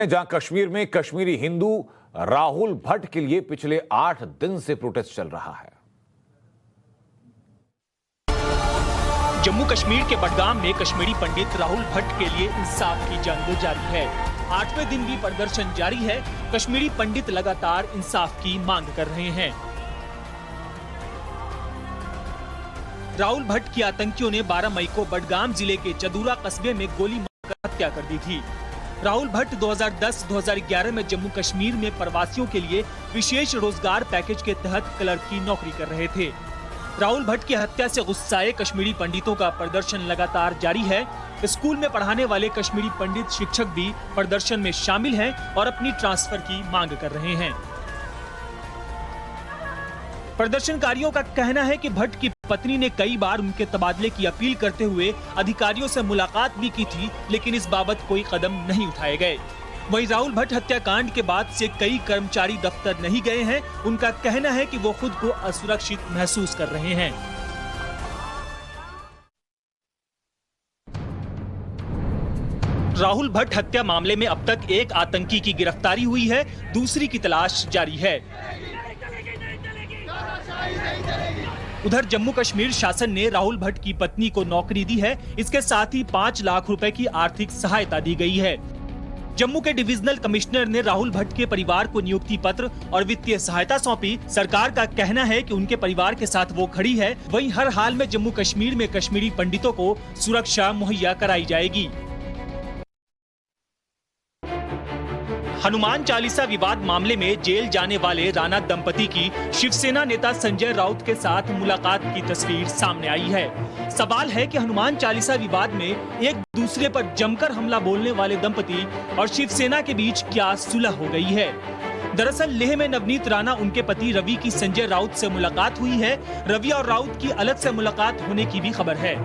जहां कश्मीर में कश्मीरी हिंदू राहुल भट्ट के लिए पिछले 8 दिन से प्रोटेस्ट चल रहा है। जम्मू कश्मीर के बडगाम में कश्मीरी पंडित राहुल भट्ट के लिए इंसाफ की जंग जारी है। 8वें दिन भी प्रदर्शन जारी है। कश्मीरी पंडित लगातार इंसाफ की मांग कर रहे हैं। राहुल भट्ट की आतंकियों ने 12 मई को बडगाम जिले के चदूरा कस्बे में गोली मारकर हत्या कर दी थी। राहुल भट्ट 2010-2011 में जम्मू कश्मीर में प्रवासियों के लिए विशेष रोजगार पैकेज के तहत क्लर्क की नौकरी कर रहे थे। राहुल भट्ट की हत्या से गुस्साए कश्मीरी पंडितों का प्रदर्शन लगातार जारी है। स्कूल में पढ़ाने वाले कश्मीरी पंडित शिक्षक भी प्रदर्शन में शामिल हैं और अपनी ट्रांसफर की मांग कर रहे हैं। प्रदर्शनकारियों का कहना है कि भट्ट की पत्नी ने कई बार उनके तबादले की अपील करते हुए अधिकारियों से मुलाकात भी की थी, लेकिन इस बाबत कोई कदम नहीं उठाए गए। वहीं राहुल भट्ट हत्याकांड के बाद से कई कर्मचारी दफ्तर नहीं गए हैं। उनका कहना है कि वो खुद को असुरक्षित महसूस कर रहे हैं। राहुल भट्ट हत्या मामले में अब तक एक आतंकी की गिरफ्तारी हुई है, दूसरी की तलाश जारी है। उधर जम्मू कश्मीर शासन ने राहुल भट्ट की पत्नी को नौकरी दी है। इसके साथ ही 5 लाख रुपए की आर्थिक सहायता दी गई है। जम्मू के डिविजनल कमिश्नर ने राहुल भट्ट के परिवार को नियुक्ति पत्र और वित्तीय सहायता सौंपी। सरकार का कहना है कि उनके परिवार के साथ वो खड़ी है। वहीं हर हाल में जम्मू कश्मीर में कश्मीरी पंडितों को सुरक्षा मुहैया कराई जाएगी। हनुमान चालीसा विवाद मामले में जेल जाने वाले राणा दंपति की शिवसेना नेता संजय राउत के साथ मुलाकात की तस्वीर सामने आई है। सवाल है कि हनुमान चालीसा विवाद में एक दूसरे पर जमकर हमला बोलने वाले दंपति और शिवसेना के बीच क्या सुलह हो गई है। दरअसल लेह में नवनीत राणा उनके पति रवि की संजय राउत से मुलाकात हुई है। रवि और राउत की अलग से मुलाकात होने की भी खबर है।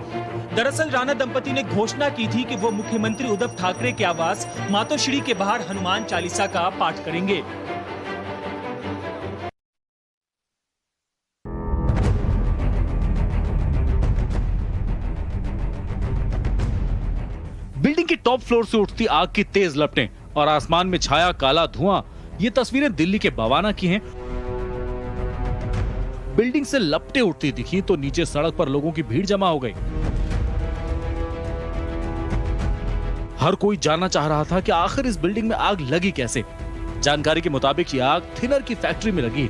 दरअसल राणा दंपति ने घोषणा की थी कि वो मुख्यमंत्री उद्धव ठाकरे के आवास मातोश्री के बाहर हनुमान चालीसा का पाठ करेंगे। बिल्डिंग की टॉप फ्लोर से उठती आग की तेज लपटें और आसमान में छाया काला धुआं, ये तस्वीरें दिल्ली के बवाना की हैं। बिल्डिंग से लपटें उठती दिखी तो नीचे सड़क पर लोगों की भीड़ जमा हो गई। हर कोई जानना चाह रहा था कि आखिर इस बिल्डिंग में आग लगी कैसे। जानकारी के मुताबिक ये आग थिनर की फैक्ट्री में लगी।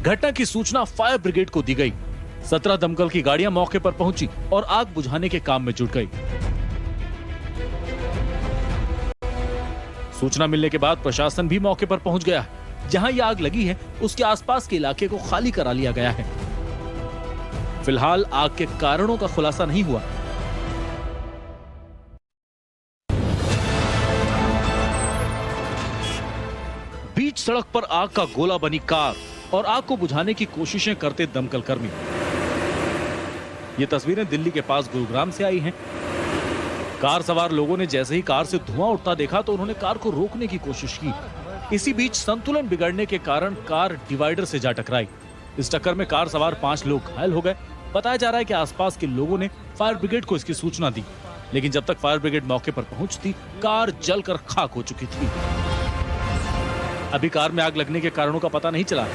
घटना की सूचना फायर ब्रिगेड को दी गई। 17 दमकल की गाड़ियां मौके पर पहुंची और आग बुझाने के काम में जुट गई। सूचना मिलने के बाद प्रशासन भी मौके पर पहुंच गया। जहां ये आग लगी है उसके आसपास के इलाके को खाली करा लिया गया है। फिलहाल आग के कारणों का खुलासा नहीं हुआ। बीच सड़क पर आग का गोला बनी कार और आग को बुझाने की कोशिशें करते दमकल कर्मी। ये तस्वीरें दिल्ली के पास गुरुग्राम से आई हैं। कार सवार लोगों ने जैसे ही कार से धुआं उठता देखा तो उन्होंने कार को रोकने की कोशिश की। इसी बीच संतुलन बिगड़ने के कारण कार डिवाइडर से जा टकराई। इस टक्कर में कार सवार 5 लोग घायल हो गए। बताया जा रहा है कि आसपास के लोगों ने फायर ब्रिगेड को इसकी सूचना दी, लेकिन जब तक फायर ब्रिगेड मौके पर पहुंचती कार जलकर खाक हो चुकी थी। अभी कार में आग लगने के कारणों का पता नहीं चला,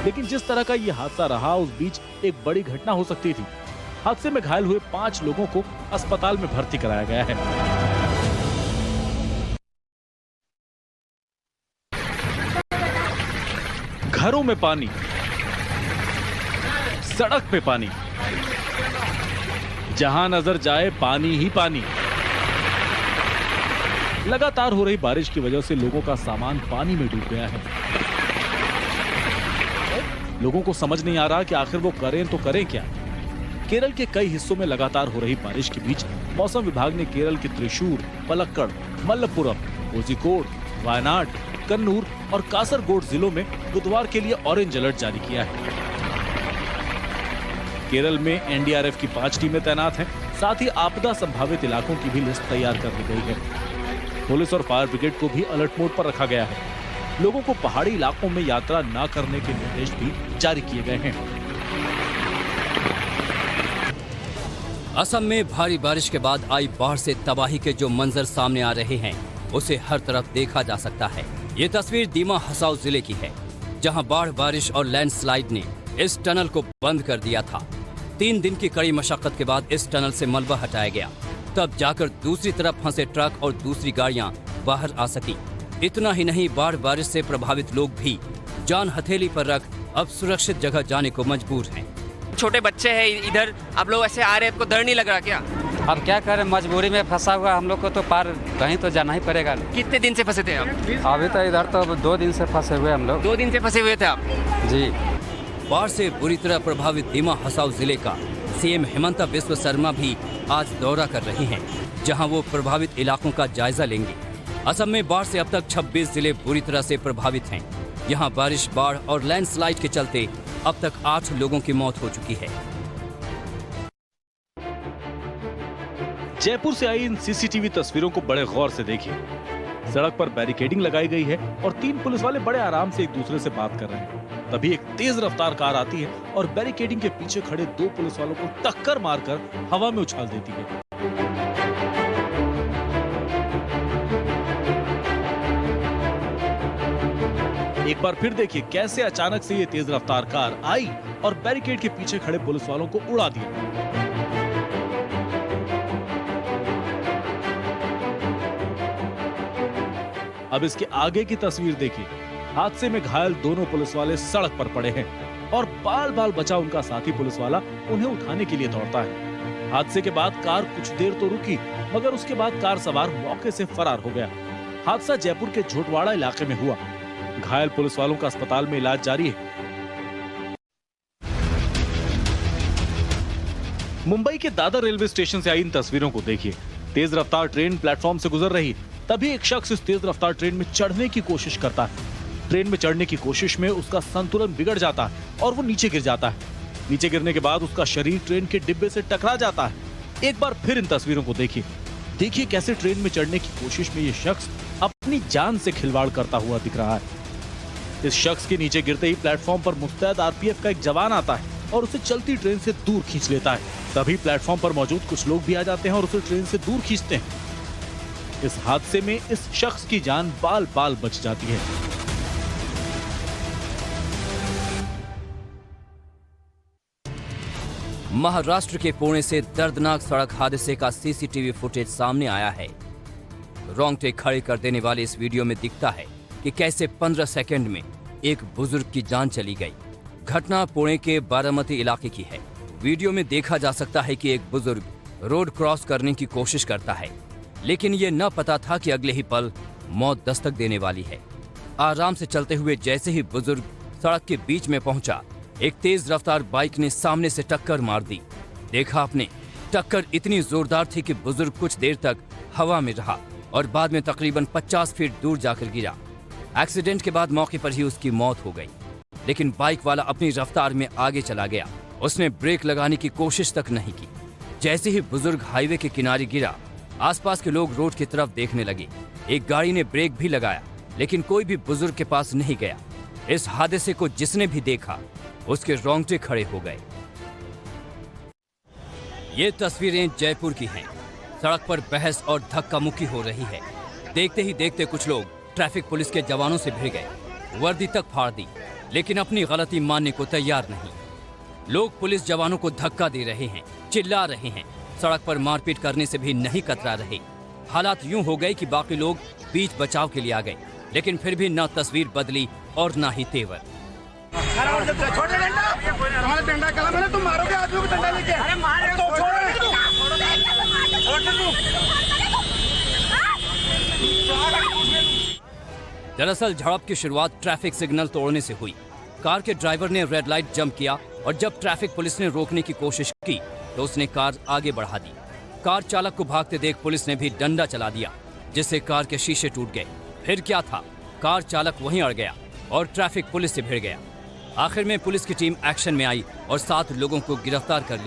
लेकिन जिस तरह का यह हादसा रहा उस बीच एक बड़ी घटना हो सकती थी। हादसे में घायल हुए 5 लोगों को अस्पताल में भर्ती कराया गया है। घरों में पानी, सड़क पे पानी, जहां नजर जाए पानी ही पानी। लगातार हो रही बारिश की वजह से लोगों का सामान पानी में डूब गया है। लोगों को समझ नहीं आ रहा कि आखिर वो करें तो करें क्या। केरल के कई हिस्सों में लगातार हो रही बारिश के बीच मौसम विभाग ने केरल के त्रिशूर, पलक्कड़, मलप्पुरम, कोझिकोड, वायनाड, कन्नूर और कासरगोड जिलों में बुधवार के लिए ऑरेंज अलर्ट जारी किया है। केरल में एनडीआरएफ की 5 टीमें तैनात हैं। साथ ही आपदा संभावित इलाकों की भी लिस्ट तैयार कर ली गई है। पुलिस और फायर ब्रिगेड को भी अलर्ट मोड पर रखा गया है। लोगों को पहाड़ी इलाकों में यात्रा न करने के निर्देश भी जारी किए गए हैं। असम में भारी बारिश के बाद आई बाढ़ से तबाही के जो मंजर सामने आ रहे हैं उसे हर तरफ देखा जा सकता है। ये तस्वीर दीमा हसाओ जिले की है, जहां बाढ़, बारिश और लैंडस्लाइड ने इस टनल को बंद कर दिया था। 3 दिन की कड़ी मशक्कत के बाद इस टनल से मलबा हटाया गया, तब जाकर दूसरी तरफ फंसे ट्रक और दूसरी गाड़ियां बाहर आ सकी। इतना ही नहीं, बाढ़ बारिश से प्रभावित लोग भी जान हथेली पर रख अब सुरक्षित जगह जाने को मजबूर हैं। छोटे बच्चे हैं इधर, आप लोग ऐसे आ रहे हैं, आपको डर नहीं लग रहा क्या? अब क्या करें, मजबूरी में फंसा हुआ हम लोग को, तो पार कहीं तो जाना ही पड़ेगा। कितने दिन से फंसे थे आप? अभी तो इधर तो 2 दिन से फंसे हुए हम लोग। 2 दिन से फंसे हुए थे आप? जी। बाढ़ से बुरी तरह प्रभावित दीमा हसाओ जिले का सीएम हिमंता बिस्वा शर्मा भी आज दौरा कर रहे हैं, जहां वो प्रभावित इलाकों का जायजा लेंगे। असम में बाढ़ से अब तक 26 जिले बुरी तरह से प्रभावित हैं। यहाँ बारिश, बाढ़ और लैंडस्लाइड के चलते अब तक 8 लोगों की मौत हो चुकी है। जयपुर से आई इन सीसीटीवी तस्वीरों को बड़े गौर से देखिए। सड़क पर बैरिकेडिंग लगाई गई है और 3 पुलिस वाले बड़े आराम से एक दूसरे से बात कर रहे हैं। तभी एक तेज रफ्तार कार आती है और बैरिकेडिंग के पीछे खड़े 2 पुलिस वालों को टक्कर मारकर हवा में उछाल देती है। एक बार फिर देखिए कैसे अचानक से ये तेज रफ्तार कार आई और बैरिकेड के पीछे खड़े पुलिस वालों को उड़ा दिया। अब इसके आगे की तस्वीर देखिए। हादसे में घायल दोनों पुलिस वाले सड़क पर पड़े हैं और बाल बाल बचा उनका साथी पुलिस वाला उन्हें उठाने के लिए दौड़ता है। हादसे के बाद कार कुछ देर तो रुकी, मगर उसके बाद कार सवार मौके से फरार हो गया। हादसा जयपुर के झोटवाड़ा इलाके में हुआ। घायल पुलिस वालों का अस्पताल में इलाज जारी है। मुंबई के दादर रेलवे स्टेशन से आई इन तस्वीरों को देखिए। तेज रफ्तार ट्रेन प्लेटफॉर्म से गुजर रही, तभी एक शख्स इस तेज रफ्तार ट्रेन में चढ़ने की कोशिश करता है। ट्रेन में चढ़ने की कोशिश में उसका संतुलन बिगड़ जाता है और वो नीचे गिर जाता है। नीचे गिरने के बाद उसका शरीर ट्रेन के डिब्बे से टकरा जाता है। एक बार फिर इन तस्वीरों को देखिए। देखिए कैसे ट्रेन में चढ़ने की कोशिश में ये शख्स अपनी जान से खिलवाड़ करता हुआ दिख रहा है। इस शख्स के नीचे गिरते ही प्लेटफॉर्म पर मुस्तैद आरपीएफ का एक जवान आता है और उसे चलती ट्रेन से दूर खींच लेता है। तभी प्लेटफॉर्म पर मौजूद कुछ लोग भी आ जाते हैं और उसे ट्रेन से दूर खींचते हैं। इस हादसे में इस शख्स की जान बाल बाल बच जाती है। महाराष्ट्र के पुणे से दर्दनाक सड़क हादसे का सीसीटीवी फुटेज सामने आया है। रोंगटे खड़े कर देने वाले इस वीडियो में दिखता है कि कैसे 15 सेकंड में एक बुजुर्ग की जान चली गई। घटना पुणे के बारामती इलाके की है। वीडियो में देखा जा सकता है कि एक बुजुर्ग रोड क्रॉस करने की कोशिश करता है, लेकिन ये न पता था कि अगले ही पल मौत दस्तक देने वाली है। आराम से चलते हुए जैसे ही बुजुर्ग सड़क के बीच में पहुंचा, एक तेज रफ्तार बाइक ने सामने से टक्कर मार दी। देखा आपने, टक्कर इतनी जोरदार थी कि बुजुर्ग कुछ देर तक हवा में रहा और बाद में तकरीबन 50 फीट दूर जाकर गिरा। एक्सीडेंट के बाद मौके पर ही उसकी मौत हो गई, लेकिन बाइक वाला अपनी रफ्तार में आगे चला गया। उसने ब्रेक लगाने की कोशिश तक नहीं की। जैसे ही बुजुर्ग हाईवे के किनारे गिरा, आसपास के लोग रोड की तरफ देखने लगे। एक गाड़ी ने ब्रेक भी लगाया, लेकिन कोई भी बुजुर्ग के पास नहीं गया। इस हादसे को जिसने भी देखा, उसके रोंगटे खड़े हो गए। ये तस्वीरें जयपुर की हैं। सड़क पर बहस और धक्का मुक्की हो रही है। देखते ही देखते कुछ लोग ट्रैफिक पुलिस के जवानों से भिड़ गए, वर्दी तक फाड़ दी, लेकिन अपनी गलती मानने को तैयार नहीं। लोग पुलिस जवानों को धक्का दे रहे हैं, चिल्ला रहे हैं, सड़क पर मारपीट करने से भी नहीं कतरा रहे। हालात यूं हो गए कि बाकी लोग बीच बचाव के लिए आ गए, लेकिन फिर भी न तस्वीर बदली और न ही तेवर। दरअसल झड़प की शुरुआत ट्रैफिक सिग्नल तोड़ने से हुई। कार के ड्राइवर ने रेड लाइट जंप किया और जब ट्रैफिक पुलिस ने रोकने की कोशिश की तो उसने कार आगे बढ़ा दी। कार चालक को भागते देख पुलिस ने भी डंडा चला दिया, जिससे कार के शीशे टूट गए। फिर क्या था, कार चालक वहीं अड़ गया और ट्रैफिक पुलिस से भिड़ गया। आखिर में पुलिस की टीम एक्शन में आई और 7 लोगों को गिरफ्तार कर लिया।